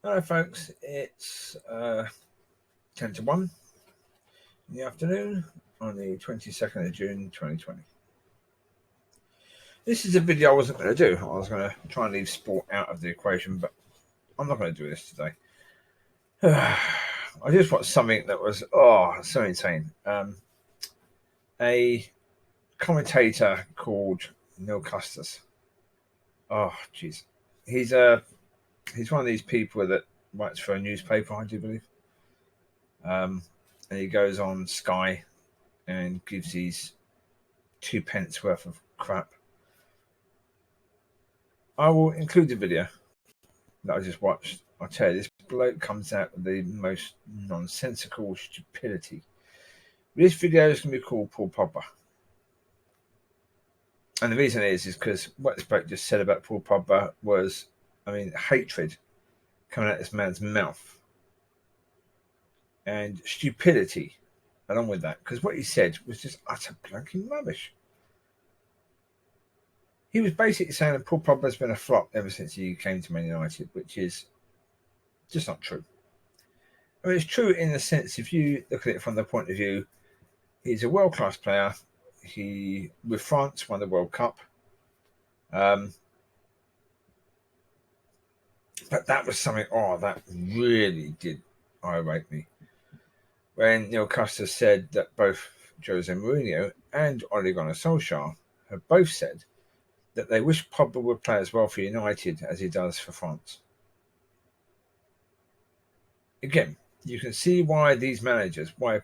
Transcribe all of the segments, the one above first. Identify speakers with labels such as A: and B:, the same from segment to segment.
A: Hello folks, it's 10 to 1 in the afternoon on the 22nd of June 2020. This is a video I wasn't going to do. I was going to try and leave sport out of the equation, but I'm not going to do this today. I just watched something that was so insane. A commentator called Custis. Oh jeez, he's one of these people that writes for a newspaper, I do believe. And he goes on Sky and gives these 2 pence worth of crap. I will include the video that I just watched. I'll tell you, this bloke comes out with the most nonsensical stupidity. This video is going to be called Paul Pogba. And the reason is because what this bloke just said about Paul Pogba was, hatred coming out of this man's mouth. And stupidity along with that. Because what he said was just utter blanking rubbish. He was basically saying that Paul Pogba has been a flop ever since he came to Man United, which is just not true. It's true in the sense, if you look at it from the point of view, he's a world-class player. He, with France, won the World Cup. But that was something, that really did irate me. When Neil Custis said that both Jose Mourinho and Ole Gunnar Solskjaer have both said that they wish Pogba would play as well for United as he does for France. Again, you can see why these managers, why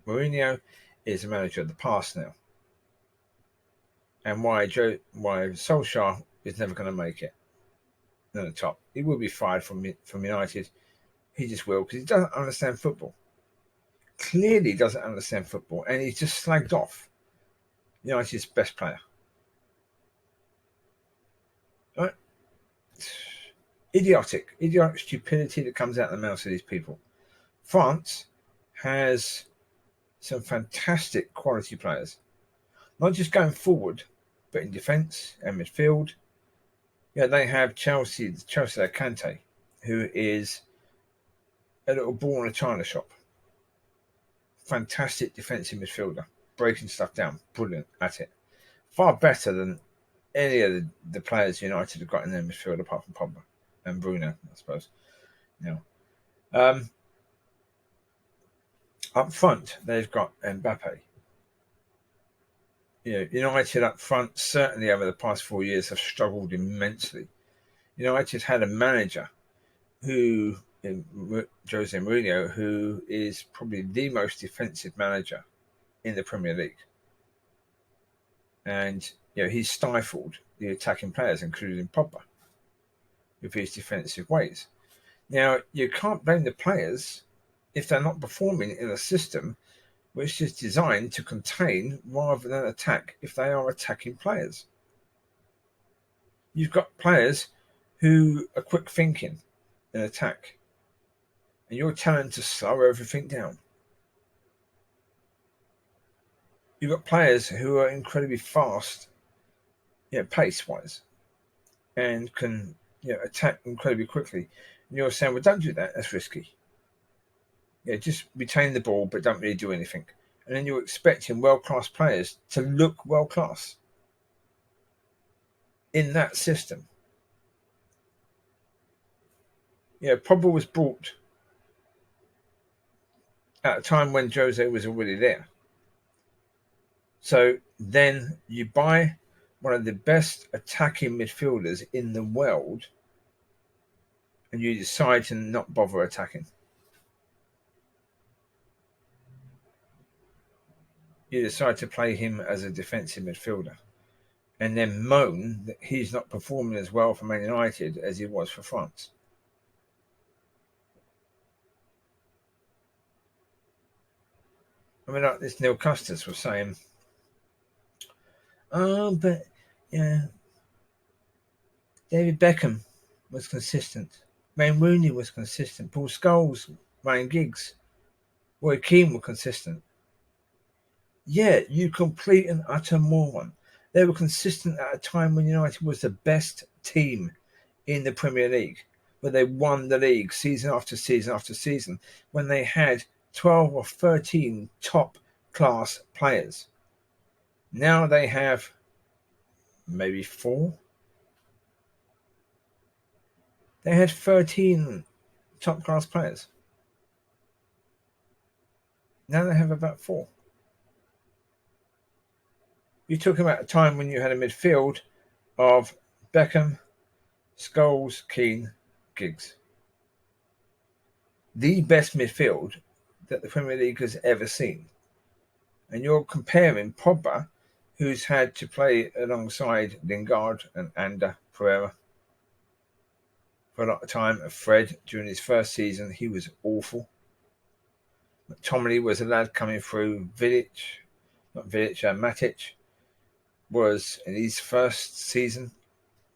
A: Mourinho is a manager of the past now, and why Solskjaer is never going to make it at the top. He will be fired from United. He just will, because he doesn't understand football. Clearly doesn't understand football, and he's just slagged off United's best player. Right? Idiotic stupidity that comes out of the mouths of these people. France has some fantastic quality players, not just going forward, but in defence and midfield. Yeah, they have Chelsea Kante, who is a little ball in a china shop. Fantastic defensive midfielder, breaking stuff down, brilliant at it. Far better than any of the players United have got in their midfield apart from Pogba and Bruno, I suppose. Up front, they've got Mbappe. United up front, certainly over the past 4 years, have struggled immensely. United had a manager who, Jose Mourinho, who is probably the most defensive manager in the Premier League. And he stifled the attacking players, including Pogba, with his defensive ways. Now, you can't blame the players if they're not performing in a system which is designed to contain rather than attack if they are attacking players. You've got players who are quick thinking in attack, and you're telling them to slow everything down. You've got players who are incredibly fast, pace-wise, and can attack incredibly quickly. And you're saying, well, don't do that, that's risky. Just retain the ball, but don't really do anything. And then you're expecting world-class players to look world-class in that system. Pogba was brought at a time when Jose was already there. So then you buy one of the best attacking midfielders in the world, and you decide to not bother attacking. You decide to play him as a defensive midfielder, and then moan that he's not performing as well for Man United as he was for France. Like this Neil Custis was saying, David Beckham was consistent. Wayne Rooney was consistent. Paul Scholes, Ryan Giggs, Roy Keane were consistent. Yeah, you complete and utter moron. They were consistent at a time when United was the best team in the Premier League. where they won the league season after season after season, when they had 12 or 13 top class players. Now they have maybe 4. They had 13 top class players. Now they have about 4. You're talking about a time when you had a midfield of Beckham, Scholes, Keane, Giggs. The best midfield that the Premier League has ever seen. And you're comparing Pogba, who's had to play alongside Lingard and Ander Pereira for a lot of time, and Fred during his first season. He was awful. McTominay was a lad coming through. Matic was in his first season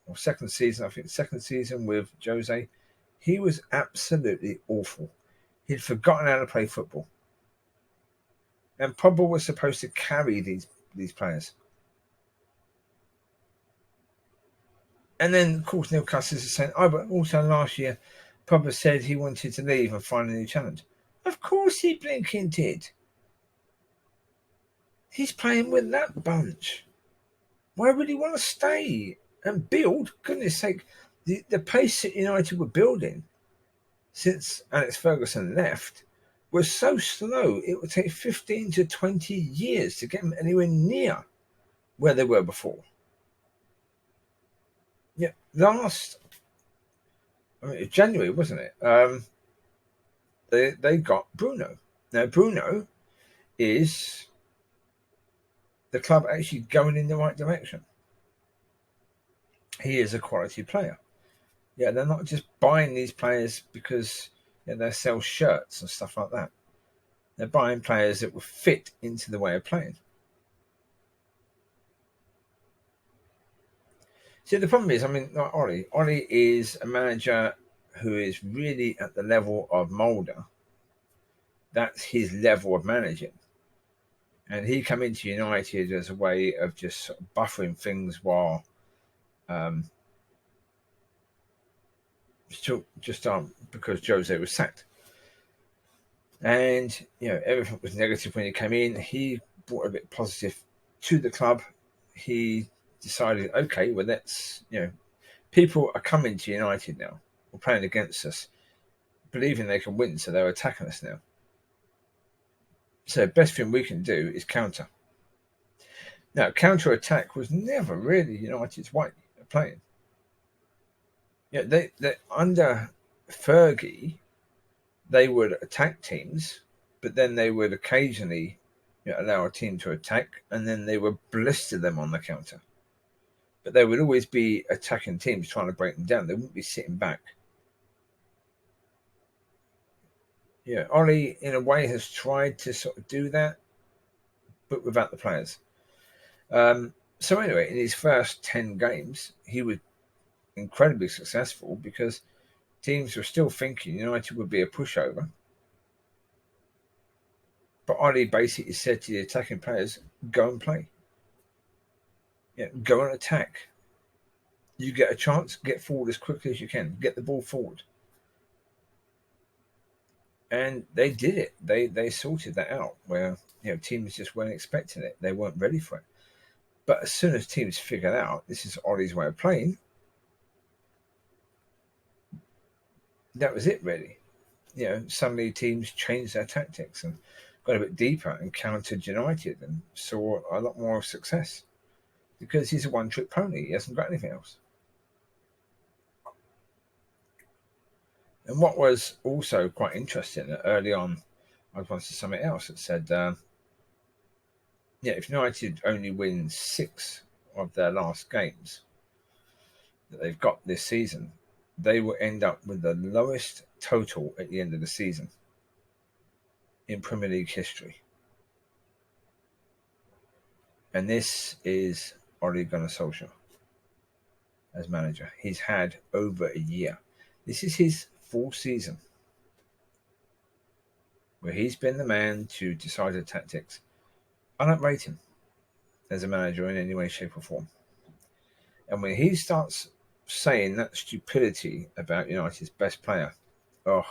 A: or second season, I think second season with Jose. He was absolutely awful. He'd forgotten how to play football. And Pogba was supposed to carry these players. And then, of course, Neil Custis is saying, but also last year, Pogba said he wanted to leave and find a new challenge. Of course he blinking did. He's playing with that bunch. Why would he want to stay and build? Goodness sake, the pace that United were building since Alex Ferguson left was so slow, it would take 15 to 20 years to get them anywhere near where they were before. Yeah, January, wasn't it? They got Bruno. Now, Bruno is the club actually going in the right direction. He is a quality player. Yeah, they're not just buying these players because they sell shirts and stuff like that. They're buying players that will fit into the way of playing. See, the problem is, Ollie is a manager who is really at the level of Mulder. That's his level of managing. And he came into United as a way of just sort of buffering things while because Jose was sacked. And, everything was negative when he came in. He brought a bit positive to the club. He decided, okay, well, people are coming to United now, or playing against us, believing they can win, so they're attacking us now. So the best thing we can do is counter. Now, counter-attack was never really United's way of playing. They under Fergie, they would attack teams, but then they would occasionally allow a team to attack, and then they would blister them on the counter. But they would always be attacking teams, trying to break them down. They wouldn't be sitting back. Ollie, in a way, has tried to sort of do that, but without the players. So anyway, in his first 10 games, he was incredibly successful because teams were still thinking United would be a pushover. But Ollie basically said to the attacking players, go and play. Go and attack. You get a chance, get forward as quickly as you can. Get the ball forward. And they did it. They sorted that out where teams just weren't expecting it. They weren't ready for it. But as soon as teams figured out this is Ollie's way of playing, that was it really. Suddenly teams changed their tactics and got a bit deeper and countered United and saw a lot more success because he's a one-trick pony. He hasn't got anything else. And what was also quite interesting early on, I wanted something else that said, if United only win 6 of their last games that they've got this season, they will end up with the lowest total at the end of the season in Premier League history. And this is Ole Gunnar Solskjaer as manager. He's had over a year. This is his 4th season where he's been the man to decide the tactics. I don't rate him as a manager in any way, shape or form. And when he starts saying that stupidity about United's best player. Oh,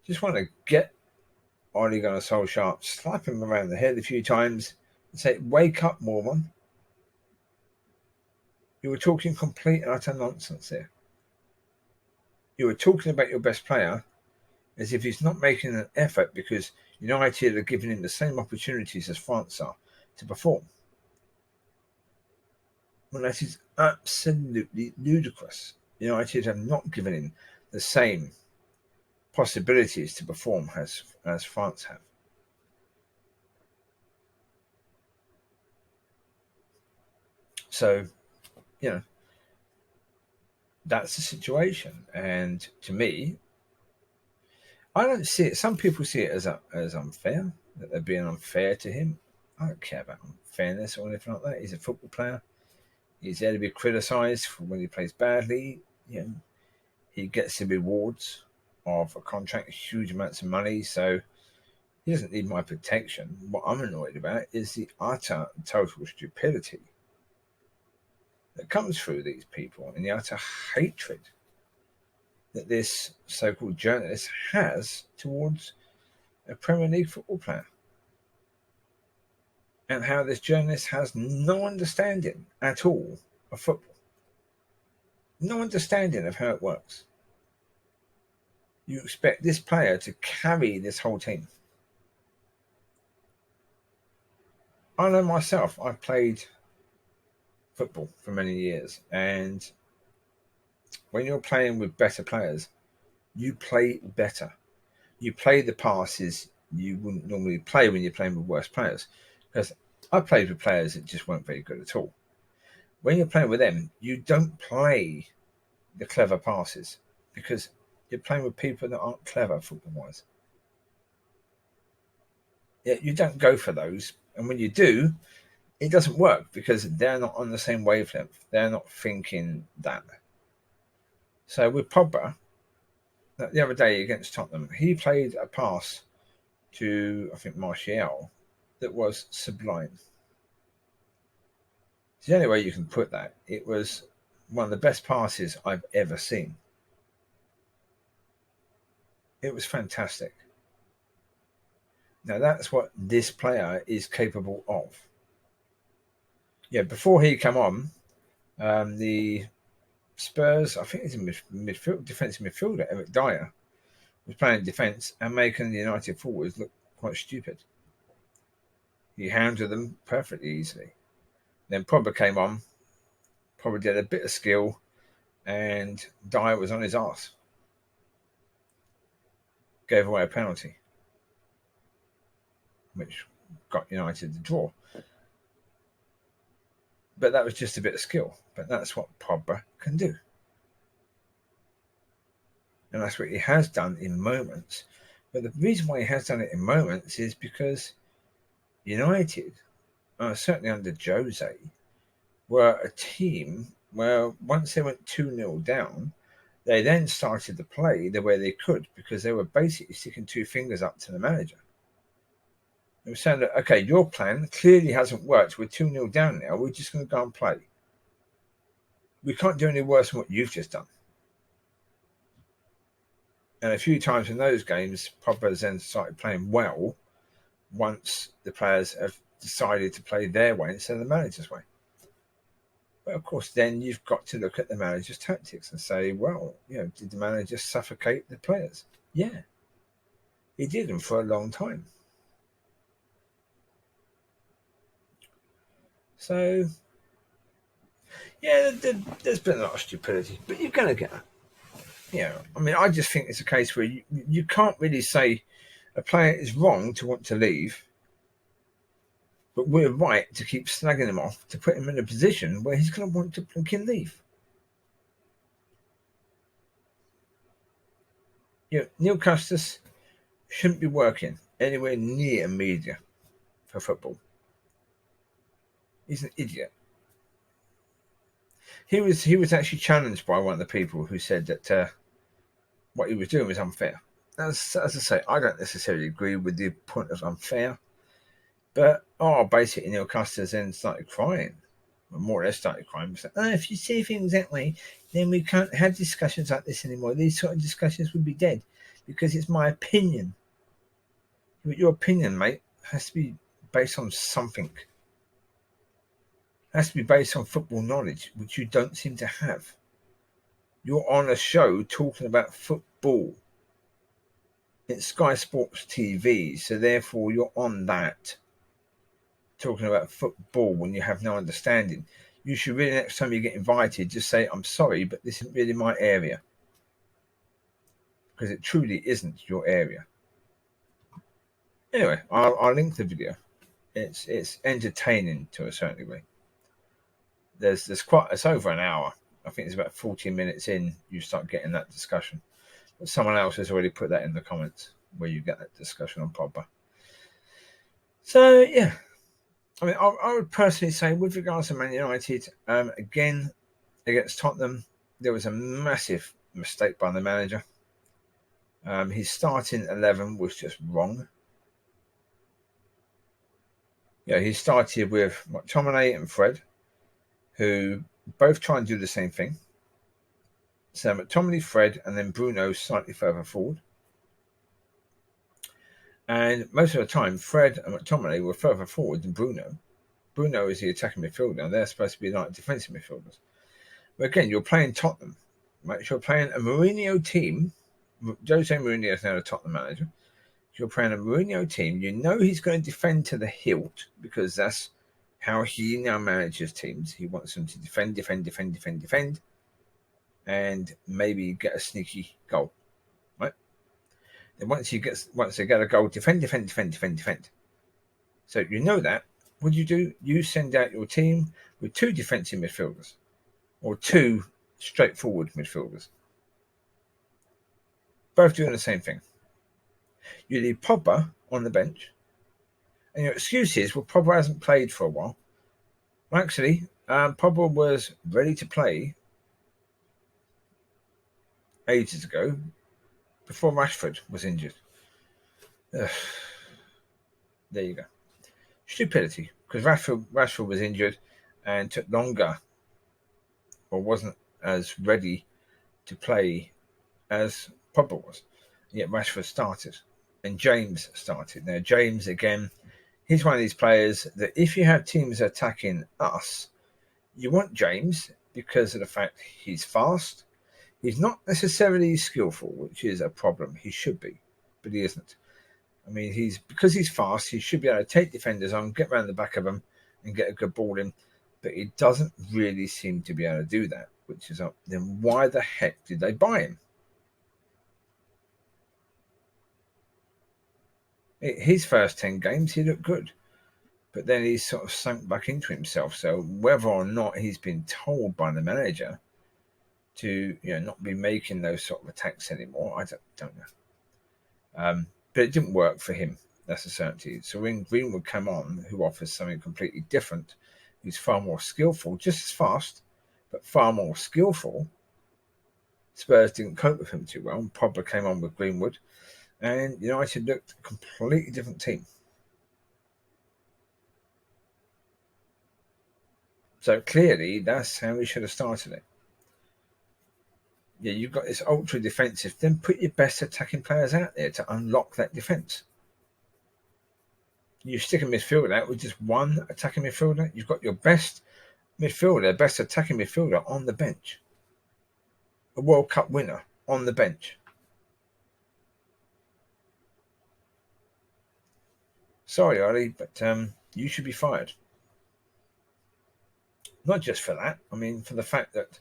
A: just want to get Ole Gunnar Solskjaer, slap him around the head a few times and say, wake up, moron. You were talking complete and utter nonsense there. You were talking about your best player as if he's not making an effort because United are giving him the same opportunities as France are to perform. Well, that is absolutely ludicrous. United have not given him the same possibilities to perform as France have. So, that's the situation. And to me, I don't see it. Some people see it as unfair, that they're being unfair to him. I don't care about unfairness or anything like that. He's a football player. He's there to be criticised for when he plays badly. He gets the rewards of a contract, huge amounts of money, so he doesn't need my protection. What I'm annoyed about is the utter total stupidity that comes through these people and the utter hatred that this so-called journalist has towards a Premier League football player. And how this journalist has no understanding at all of football. No understanding of how it works. You expect this player to carry this whole team. I know myself, I've played football for many years, and when you're playing with better players, you play better. You play the passes you wouldn't normally play when you're playing with worse players. Because I played with players that just weren't very good at all. When you're playing with them, you don't play the clever passes because you're playing with people that aren't clever football-wise. Yeah, you don't go for those, and when you do, it doesn't work because they're not on the same wavelength. They're not thinking that. So with Pogba, the other day against Tottenham, he played a pass to, I think, Martial that was sublime. It's the only way you can put that. It was one of the best passes I've ever seen. It was fantastic. Now that's what this player is capable of. Yeah, before he came on, the Spurs, I think he's a defensive midfielder, Eric Dyer, was playing defence and making the United forwards look quite stupid. He handled them perfectly easily. Then Pogba came on, probably did a bit of skill, and Dyer was on his arse. Gave away a penalty, which got United the draw. But that was just a bit of skill. But that's what Pogba can do. And that's what he has done in moments. But the reason why he has done it in moments is because United, certainly under Jose, were a team where once they went 2-0 down, they then started to play the way they could because they were basically sticking two fingers up to the manager. They were saying that, okay, your plan clearly hasn't worked. We're 2-0 down now. We're just going to go and play. We can't do any worse than what you've just done. And a few times in those games, Pogba then started playing well once the players have decided to play their way instead of the manager's way. But of course, then you've got to look at the manager's tactics and say, well, did the manager suffocate the players? Yeah, he did them for a long time. So, yeah, there's been a lot of stupidity, but you're going to get it. I just think it's a case where you can't really say a player is wrong to want to leave, but we're right to keep slagging him off to put him in a position where he's going to want to fucking leave. Neil Custis shouldn't be working anywhere near media for football. He's an idiot. He was actually challenged by one of the people who said that what he was doing was unfair. As I say, I don't necessarily agree with the point of unfair, but basically Neil Custis then started crying more or less started crying. Like, if you see things that way, then we can't have discussions like this anymore. These sort of discussions would be dead because it's my opinion. But your opinion, mate, has to be based on something. It has to be based on football knowledge, which you don't seem to have. You're on a show talking about football. It's Sky Sports TV, so therefore you're on that, talking about football when you have no understanding. You should really, next time you get invited, just say, I'm sorry, but this isn't really my area. Because it truly isn't your area. Anyway, I'll link the video. It's entertaining to a certain degree. There's it's over an hour. I think it's about 14 minutes in, you start getting that discussion. But someone else has already put that in the comments where you get that discussion on Pogba. So, yeah. I mean, I would personally say, with regards to Man United, again, against Tottenham, there was a massive mistake by the manager. His starting 11 was just wrong. Yeah, he started with McTominay and Fred, who both try and do the same thing. So McTominay, Fred, and then Bruno slightly further forward. And most of the time, Fred and McTominay were further forward than Bruno. Bruno is the attacking midfielder, and they're supposed to be like defensive midfielders. But again, you're playing Tottenham, right? You're playing a Mourinho team. Jose Mourinho is now the Tottenham manager. You're playing a Mourinho team. You know he's going to defend to the hilt because that's how he now manages teams. He wants them to defend, and maybe get a sneaky goal, right? And once they get a goal, defend. So you know that. What do? You send out your team with two defensive midfielders or two straightforward midfielders, both doing the same thing. You leave Pogba on the bench, and your excuse is, well, Pogba hasn't played for a while. Well, actually, Pogba was ready to play ages ago, before Rashford was injured. Ugh. There you go. Stupidity, because Rashford was injured and took longer, or wasn't as ready to play as Pogba was. Yet Rashford started, and James started. Now, James, again, he's one of these players that if you have teams attacking us, you want James because of the fact he's fast. He's not necessarily skillful, which is a problem. He should be, but he isn't. I mean, because he's fast, he should be able to take defenders on, get around the back of them, and get a good ball in. But he doesn't really seem to be able to do that, which is up. Then why the heck did they buy him? His first 10 games, he looked good. But then he's sort of sunk back into himself. So whether or not he's been told by the manager to not be making those sort of attacks anymore, I don't know. But it didn't work for him. That's a certainty. So when Greenwood came on, who offers something completely different, he's far more skillful, just as fast, but far more skillful. Spurs didn't cope with him too well. Pogba came on with Greenwood, and United looked a completely different team. So clearly, that's how we should have started it. Yeah, you've got this ultra defensive. Then put your best attacking players out there to unlock that defense. You stick a midfielder out with just one attacking midfielder. You've got your best midfielder, best attacking midfielder on the bench. A World Cup winner on the bench. Sorry, Ollie, but you should be fired. Not just for that. I mean, for the fact that,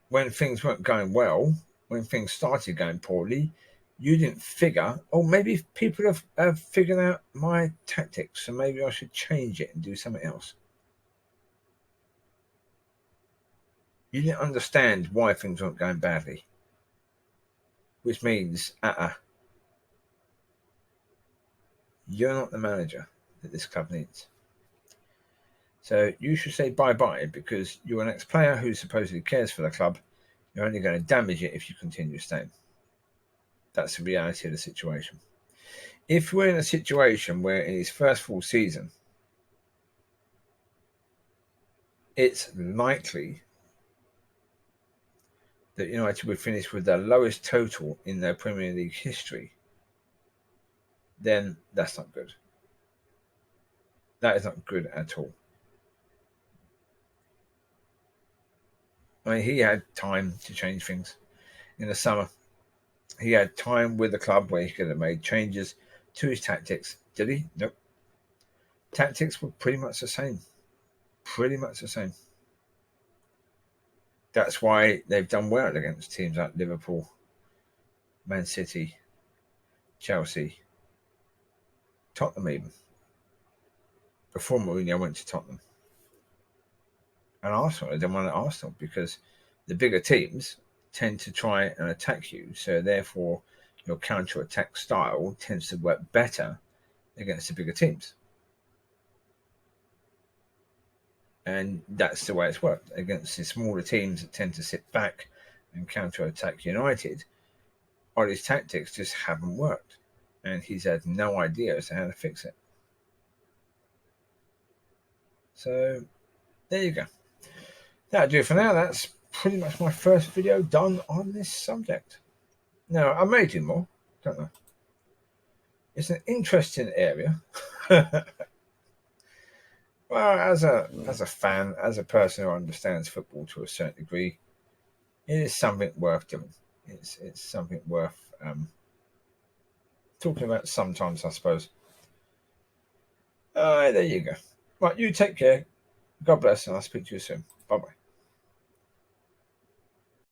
A: when things weren't going well, when things started going poorly, you didn't figure, maybe people have figured out my tactics, so maybe I should change it and do something else. You didn't understand why things weren't going badly, which means, you're not the manager that this club needs. So you should say bye-bye, because you're an ex-player who supposedly cares for the club. You're only going to damage it if you continue staying. That's the reality of the situation. If we're in a situation where in his first full season, it's likely that United would finish with their lowest total in their Premier League history, then that's not good. That is not good at all. I mean, he had time to change things in the summer. He had time with the club where he could have made changes to his tactics. Did he? Nope. Tactics were pretty much the same. Pretty much the same. That's why they've done well against teams like Liverpool, Man City, Chelsea, Tottenham even. Before Mourinho went to Tottenham. And Arsenal, they didn't want Arsenal because the bigger teams tend to try and attack you. So therefore, your counter-attack style tends to work better against the bigger teams. And that's the way it's worked. Against the smaller teams that tend to sit back and counter-attack United, Ollie's tactics just haven't worked. And he's had no idea as to how to fix it. So, there you go. That'll do it for now. That's pretty much my first video done on this subject. Now, I may do more. Don't know. It's an interesting area. Well, as a fan, as a person who understands football to a certain degree, it is something worth doing. It's something worth talking about sometimes, I suppose. There you go. Right, you take care. God bless, and I'll speak to you soon. Bye-bye.